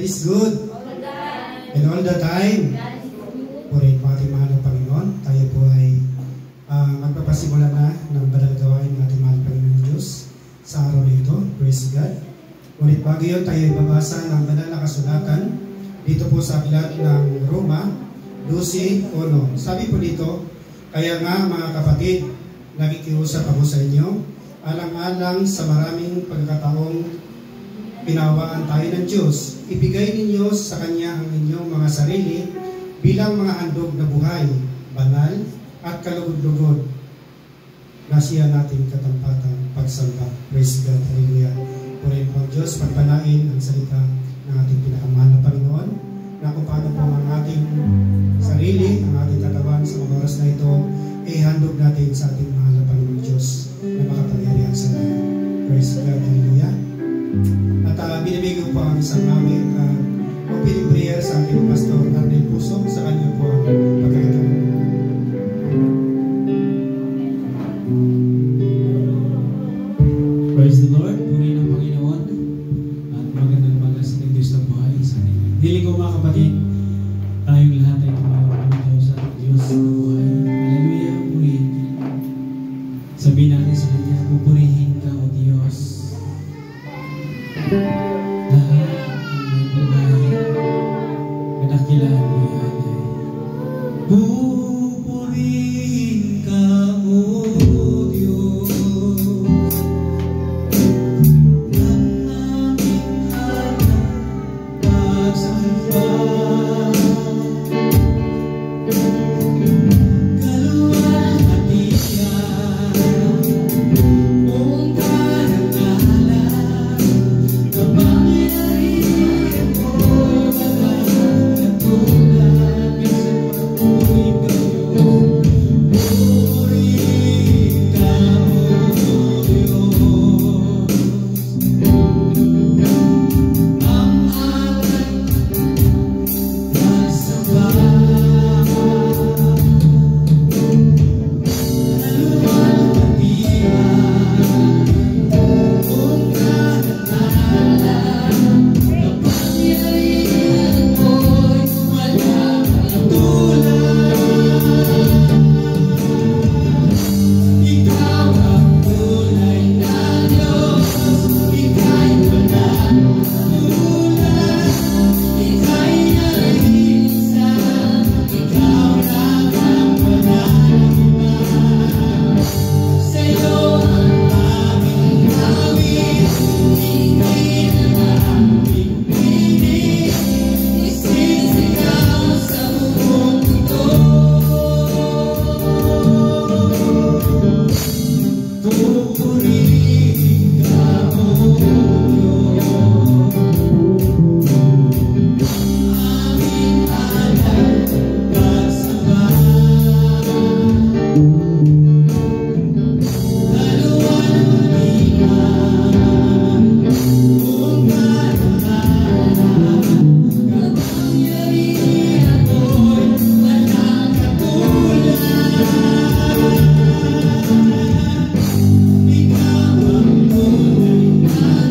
is good. And all the time. Purihin po ating mahal na Panginoon. Tayo po ay magpapasimula na ng banal gawain ng ating mahal na Panginoon Diyos sa araw na ito. Praise God. Ngunit bago yun, tayo ay babasa ng banal na kasulatan dito po sa aklat ng Roma 12:1. Sabi po dito, kaya nga mga kapatid, nakikiusap ako sa inyo, alang-alang sa maraming pagkakataong pinawaan tayo ng Diyos, ibigay ninyo sa Kanya ang inyong mga sarili bilang mga handog na buhay, banal at kalugod-lugod na siya nating katampatang pagsamba. Praise God. Hallelujah. Purihin po ang Diyos, pagpalain ang salita ng ating pinakamahal na Panginoon na kung paano po ang ating sarili, ang ating katawan sa mga oras na ito, ay handog natin sa ating mahal na Panginoon Diyos na makapangyarihan sa lahat. Praise God. Hallelujah. At binibigyan po ang isang aming opening prayer sa ating Pastor Arnel Puso. Sa kanya po ang pagkakataon. Praise the Lord. Purihin ang Panginoon at magandang bagas ng Diyos na buhay sa atin. Hiling ko mga kapatid, tayong lahat ay tumawa tayo sa ating Diyos na buhay. Hallelujah. Purihin. Sabihin natin sa Kanya, pupurihin ka o Diyos. Lahat ng may buhay, kadakilaan mo yan. Pupurihin ka o Diyos. Ang aming hanap pagsamba.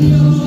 Dios.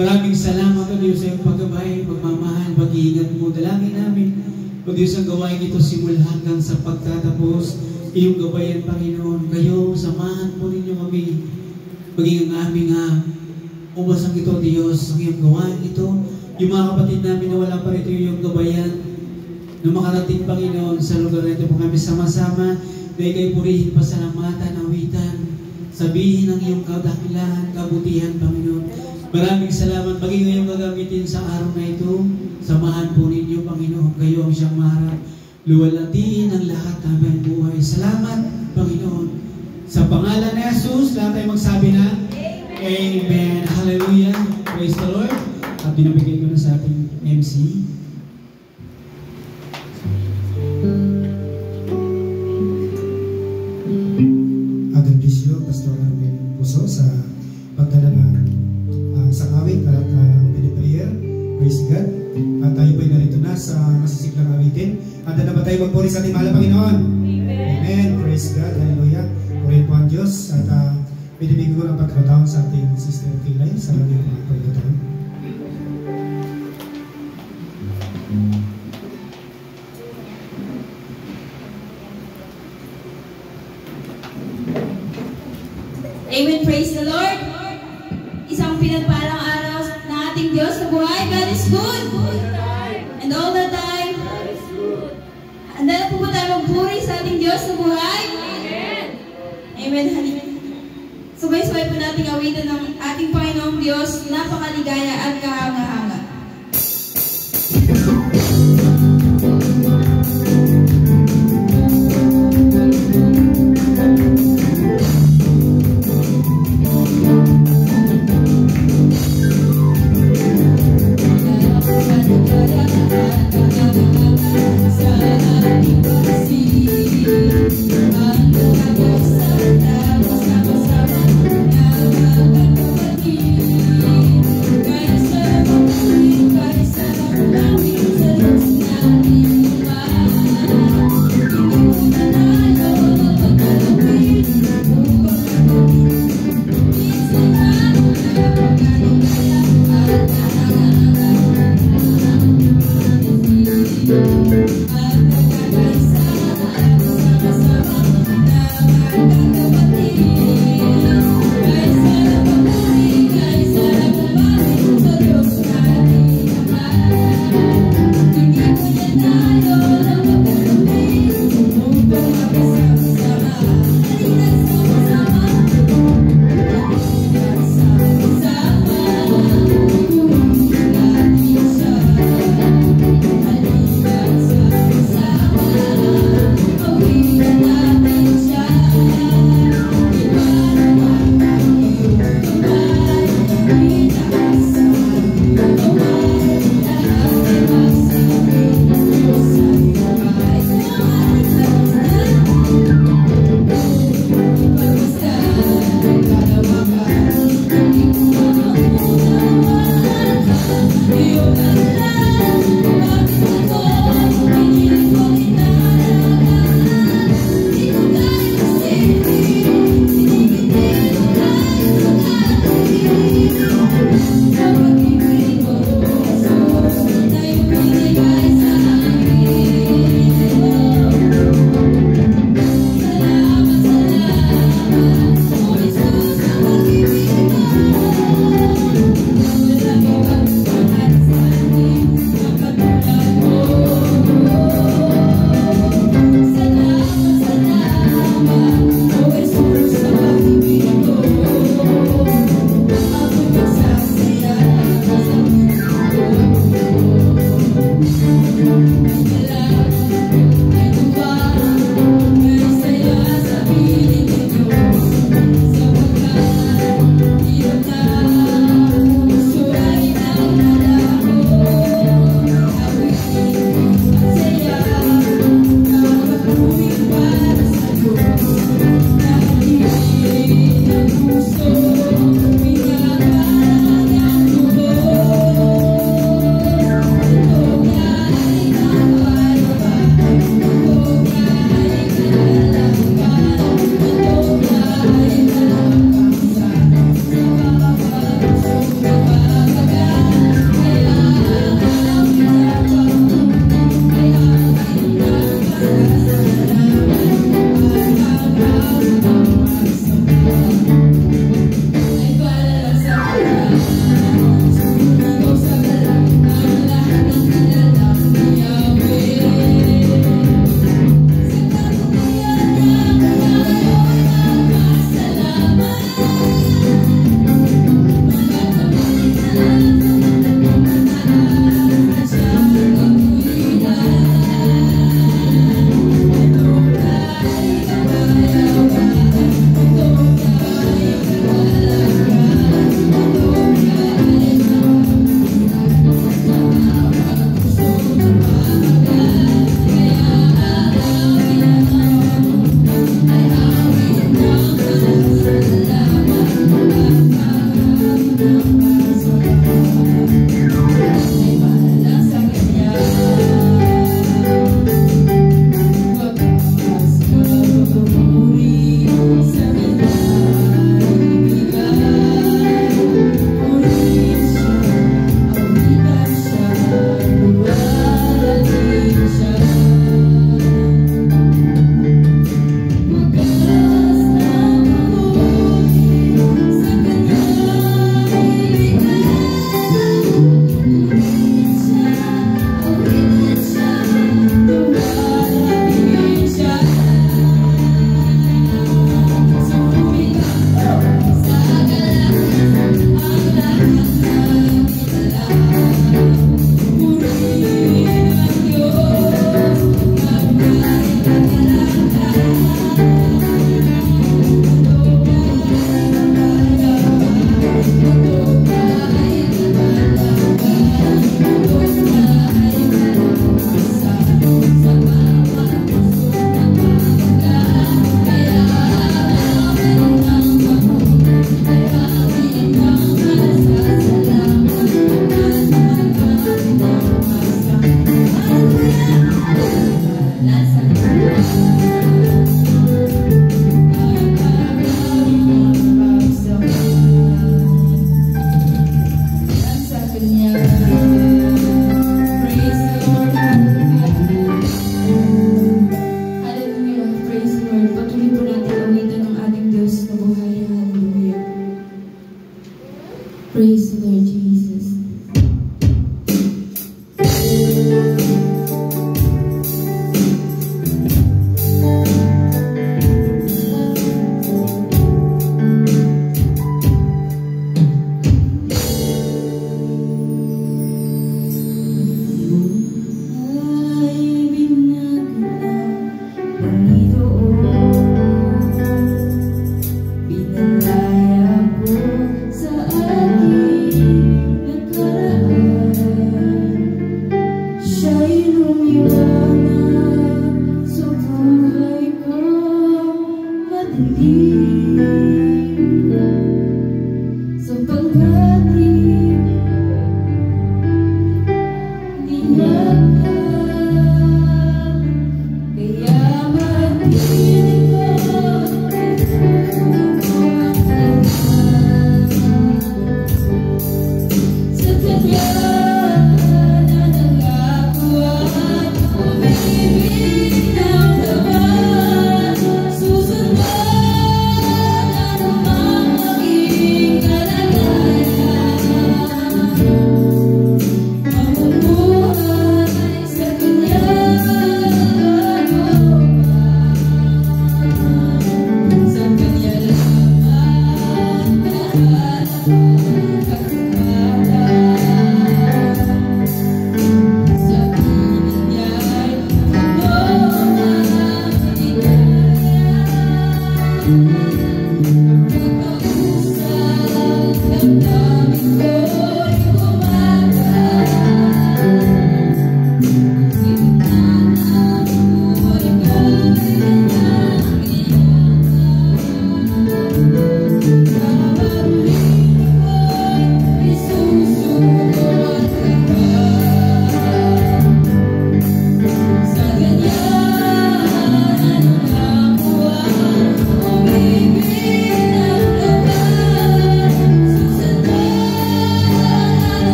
Maraming salamat, O Diyos, sa iyong paggabay, pagmamahal, pag-iingat mo. Dalangin namin, O Diyos, ang gawain ito simula hanggang sa pagtatapos. Iyong gabayan, Panginoon, kayo, samahan po ninyo kami. Maging ang aming ubasang ito, Diyos, ang iyong gawain ito. Yung mga kapatid namin na wala pa rito yung gabayan, na makarating, Panginoon, sa lugar na ito po kami sama-sama, na ikay purihin, pasalamatan, awitan, sabihin ang iyong kadakilahan, kabutihan, Panginoon. Maraming salamat. Maging ngayong gagamitin sa araw na ito, samahan po ninyo, Panginoon. Kayo ang siyang maharap. Luwalatiin ang lahat ng buhay. Salamat, Panginoon. Sa pangalan ni Jesus, lahat tayo magsabi na, Amen. Hallelujah. Praise the Lord. At binabigay ko na sa ating MC. Agradisyo, Pastor Arvin Puso, sa pagdala ng isang awit at prayer. Praise God. At tayo ba'y narito na sa masisiglang awitin. Handa na ba tayo magpuri sa ating mahal na Panginoon? Amen. Amen. Praise God. Hallelujah. Purihin po ang Diyos. At binibigay ko ng pagkakataon sa ating Sister Kilay sa kanyang mga pagkakataon. Amen. Praise the Lord. Isang pinagpalang araw na ating Diyos na buhay. God is good. And all the time. Handa na po ba tayo magpuri sa ating Diyos na buhay? Amen. Amen. Sabay-sabay po nating awitan ng ating Panginoong Diyos, napakaligaya at kahanga-hanga. Sama-sama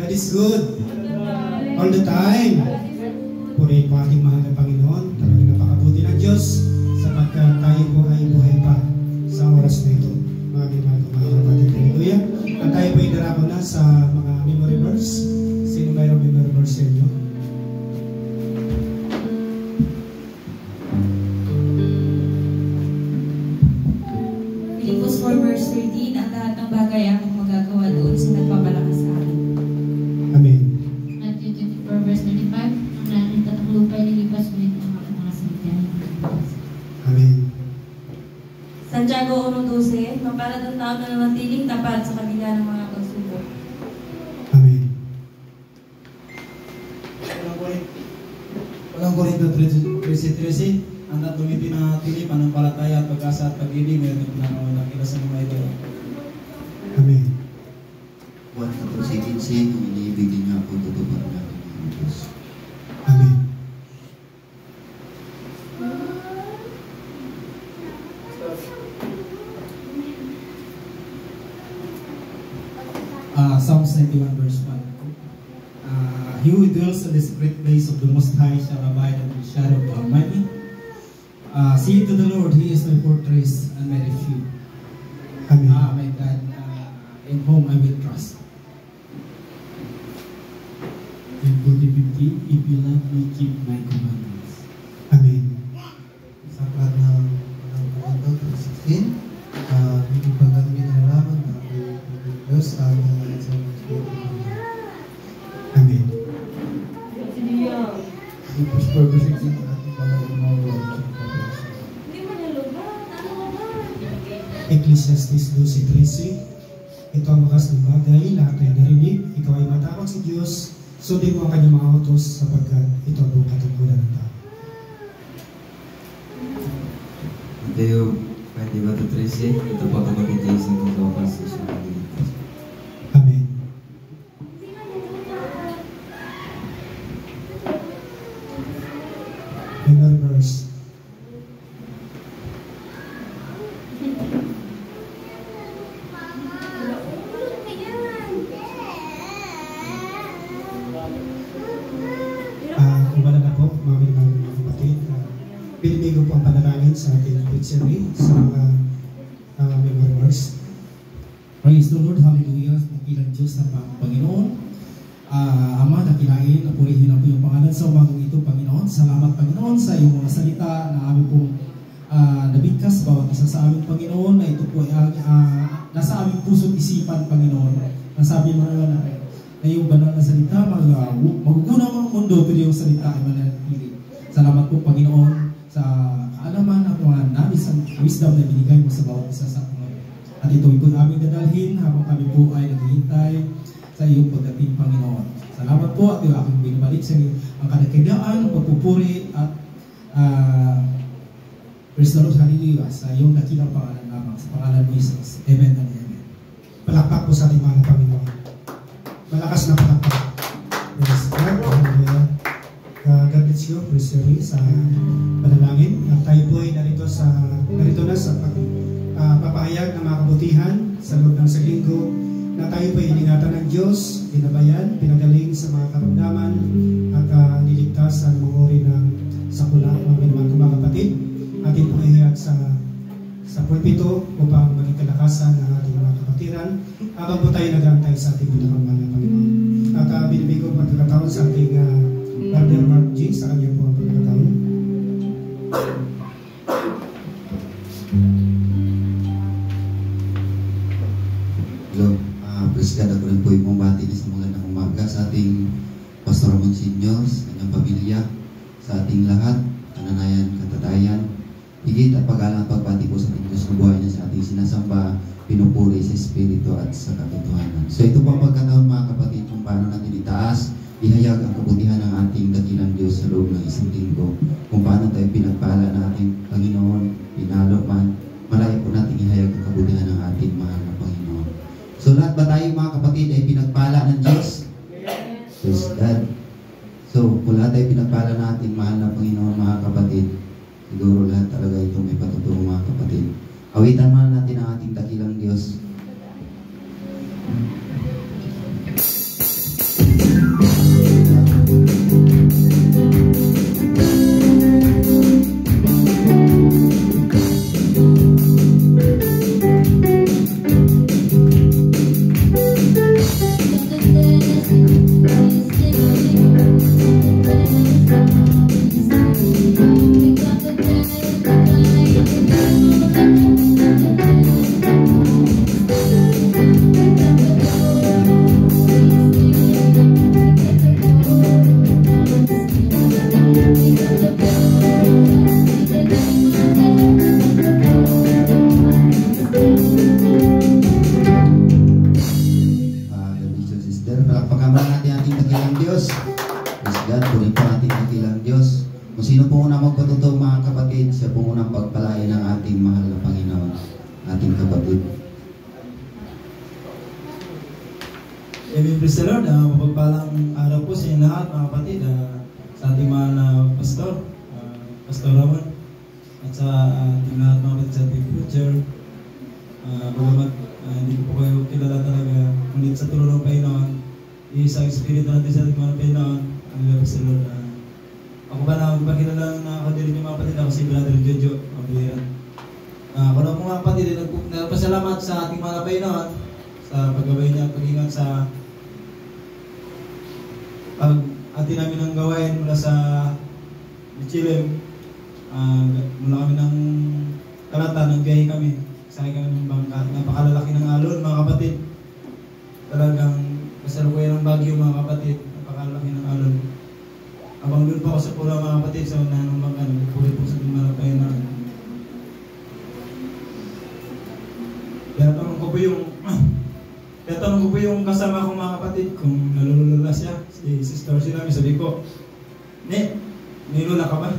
God is good. All the time. Purihin po ating mahal na Panginoon. Talagang napakabuti ng Diyos sapagkat tayo po ay buhay pa sa oras na ito. Mga kapatid. Hallelujah. At tayo po ay darako na sa mga memory verse. Sino mayroong memory verse sa inyo? Philippians 4 verse 13, ang lahat ng bagay akong magagawa doon sa nagpapalakas sa akin. Amen. Matthew 24 verse 35, ang langit at ang lupa ay nilipas, ngunit ang aking mga salita ay hindi nilipas. Amen. Santiago 1:12, mapalad ang tao na nanatiling tapat sa kabila ng mga pagsubok. Amen. Walang Korinto 13:13, ang natumiti na tili, panampalataya at pag-asa at pag-ibig, ngayon na nakita sa mga ito. Amen. Buwan 14:15, kung iniibig din niya ako, tutuparan natin ang Diyos. Amen. Psalms 91 verse 1. He who dwells in the secret place of the Most High shall abide under the shadow of the Almighty. Say to the Lord, He is my fortress and my refuge. Amen. My God, in whom I will trust. And 40:50, if you love me, keep my commandments. Amen. Sa aklat ng Korinto 3:16, hindi pagkakami na nalaman na Diyos ang sa Amen. Philippians 4 verse 16, ating pagkakamawa. Ecclesiastes 12:13. Ito ang wakas ng bagay, lahat ay narinig. Ikaw ay matakot sa Diyos, sundin mo ang kanyang mga utos sapagkat ito ang buong katungkulan ng tao. Mateo 24:13, ito po ang makikita sa kawakas sa siya nagliligtas. Amen. Memory verse. Kung wala na po, mga kapatid, pinibig po ang panalangin sa ating pizzeria sa mga memory verse. Praise the Lord, hallelujah. Nakilang Diyos na Panginoon. Ama, nakilain, napurihin na po yung pangalan sa umagang ito, Panginoon. Salamat, Panginoon, sa iyong mga salita na aming pong nabigkas bawat isa sa aming Panginoon, na ito po ay nasa aming puso't isipan, Panginoon. Nasabi mo na na yung banal na salita, magugunaw ang mundo, pero yung salita ay mananatili. Salamat po, Panginoon, sa kaalaman at mga nabis ang wisdom na binigay mo sa bawat isa sa Panginoon. At ito po aming dadalhin habang kami po ay naghihintay sa iyong pagdating, Panginoon. Salamat po at yung aking binabalik sa iyo ang kadakidaan, pagpupuri at praise the Lord, hallelujah, sa iyong dakilang pangalan lamang, sa pangalan ni Jesus. Amen and amen. Palakpak po sa ating mga Panginoon. Malakas na palakpak. Praise God. Hallelujah. God bless you, Praise Ray, sa panalangin. At tayo po ay narito na sa pagpapahayag ng mga kabutihan sa loob ng isang linggo na tayo po ay iningatan ng Diyos, binabayan, pinagaling sa mga karamdaman at niligtas sa mga uri ng sakuna, mga kapatid. Atin po ihiyag sa pulpito upang maging kalakasan ng ating mga kapatiran habang po tayo nag-aantay sa ating pinakamahal na Panginoon. At binibig ko pagkakataon sa ating Brother Mark G. sa kanya po ang pagkakataon. Hello, praise God, ako rin po yung bumati sa magandang umaga sa ating Pastor Monsignor, sa kanyang pamilya, sa ating lahat, kananayan, katatayan, higit at pag-alang pagbati po sa ating Diyos na buhay na sa ating sinasamba, pinupuri sa Espiritu at sa katotohanan. So ito po ang pagkataon, mga kapatid, kung paano natin itaas, ihayag ang kabutihan ng ating dakilang Diyos sa loob ng isang linggo, kung paano tayo pinagpala ng ating Panginoon, pinalo man, malayo po natin ihayag ang kabutihan ng ating mahal na Panginoon. So lahat ba tayo, mga kapatid, ay pinagpala ng Diyos? Praise God. So kung lahat ay pinagpala ng ating mahal na Panginoon, mga kapatid, siguro lahat talaga ito may patutungo, mga kapatid. Awitan man natin ang ating dakilang Diyos. Sambal natin ating dakilang Diyos. Praise God, puri po ating dakilang Diyos. Kung sino po unang magpatuto mga kapatid, siya po unang pagpalain ng ating mahal na Panginoon, ating kapatid. Amen, praise the Lord. Mapagpalang araw po sa inyo lahat mga kapatid, sa ating mahal na pastor, Pastor Ramon, at sa ating lahat mga kapatid sa ating future. Bagamat hindi ko po kayo kilala talaga, ngunit sa tulong ng Panginoon, isang Espiritu natin sa ating mga Panginoon, ang praise the Lord. Ako ba na magpakilala na ako din yung mga kapatid, ako si Brother Jojo Abiran. Ako na po mga kapatid, nagpasalamat sa ating mga Panginoon sa paggabay niya at pag-ingat sa pag-atin namin ng gawain mula sa Chile. Mula kami ng Kalata, nagbiyahe kami. Sakay kami ng bangka. Napakalalaki ng alon mga kapatid. Talagang kasalukuyan ng Baguio mga kapatid. Napakalaki ng alon. Abang doon pa ako sa pura mga kapatid sa unahan ng bangka. Nagpupuri po sa Malapay na. Kaya tanong ko po yung kasama kong mga kapatid kung nalulula siya. Si Sister namin, sabi ko, nilula ka ba?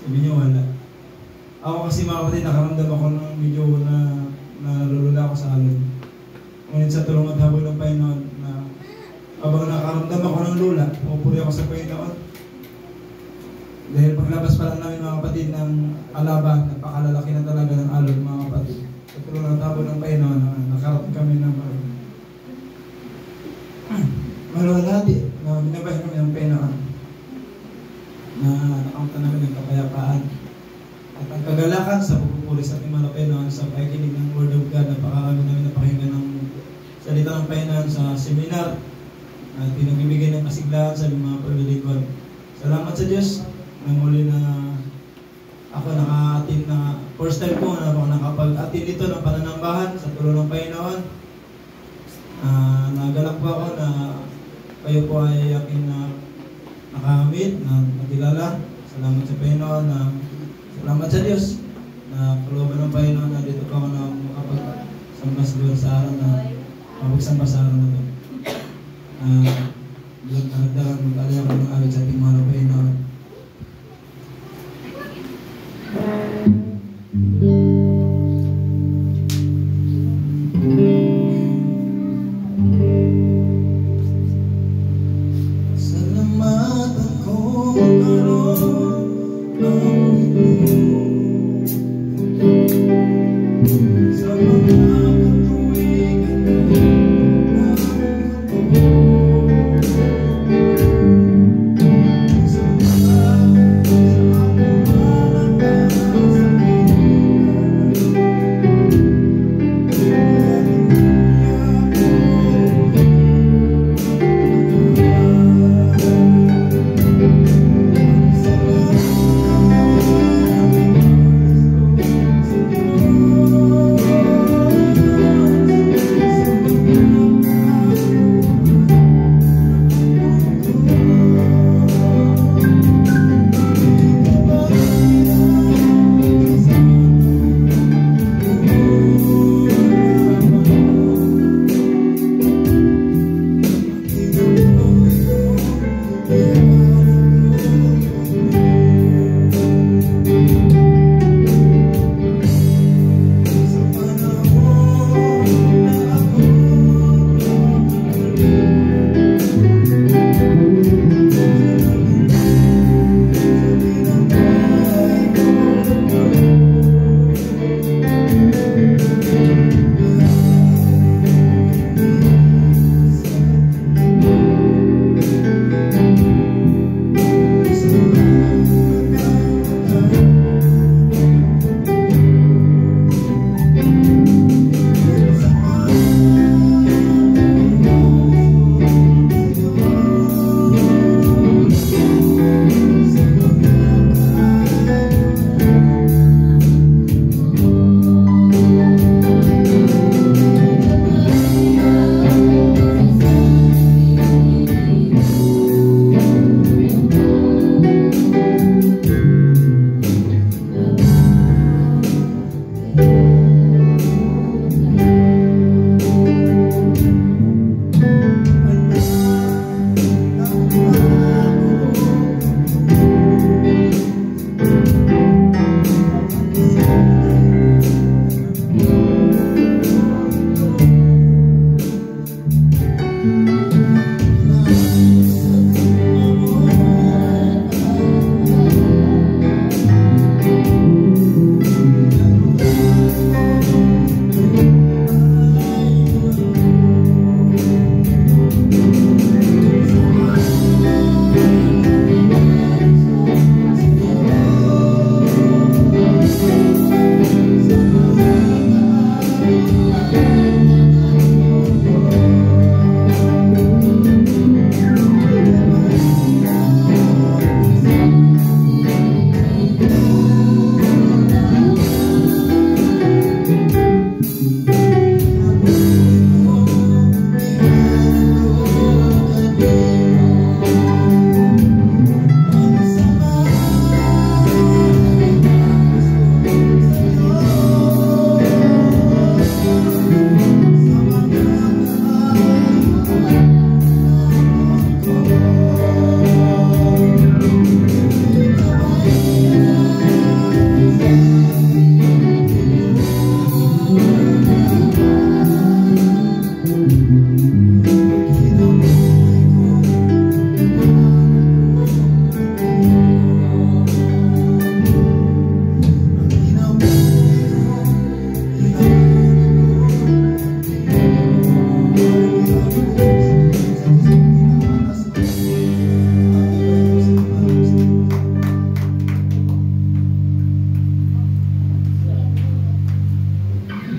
Sabi niya, wala. Ako kasi mga kapatid, nakaramdam ako ng medyo na nalulula ako sa alon. Ngunit sa tulong at habol ng Panginoon, na habang nakaramdam ako ng lula, pupuri ako sa Panginoon. Dahil paglabas pa lang namin mga kapatid ng Alaba, napakalalaki na talaga ng alon mga kapatid. Sa tulong at habol ng Panginoon, nakarating kami ng maluwalhati na binabahin kami ng Panginoon na nakamta namin ng kapayapaan at ang kagalakan sa pagpupuri sa ating mga Panginoon sa pakikinig ng Word of God. Napakarami namin napakinggan ng salita ng Panginoon sa seminar at pinagbibigay ng kasiglahan sa mga paglalingkod. Salamat sa Diyos na muli na ako naka-attend na first time ko na ako nakapag-attend dito ng pananambahan sa tulong ng Panginoon. Nagalak po ako na kayo po ay aking nakamit, na nakilala. Salamat sa Panginoon, salamat sa Diyos na kalooban ng Panginoon na dito po ako na makapag-samba sa araw na mapagsamba sa araw na ito. Nagdagan mag-alaya ko ng awit sa ating mga Panginoon.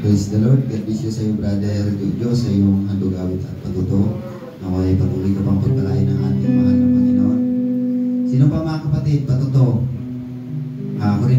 Praise the Lord. God bless you sa iyo, Brother Jojo, sa iyong handog awit at patuto. Naway patuloy ka pang pagpalain ng ating mahal na Panginoon. Sino pa mga kapatid, patuto? Ako rin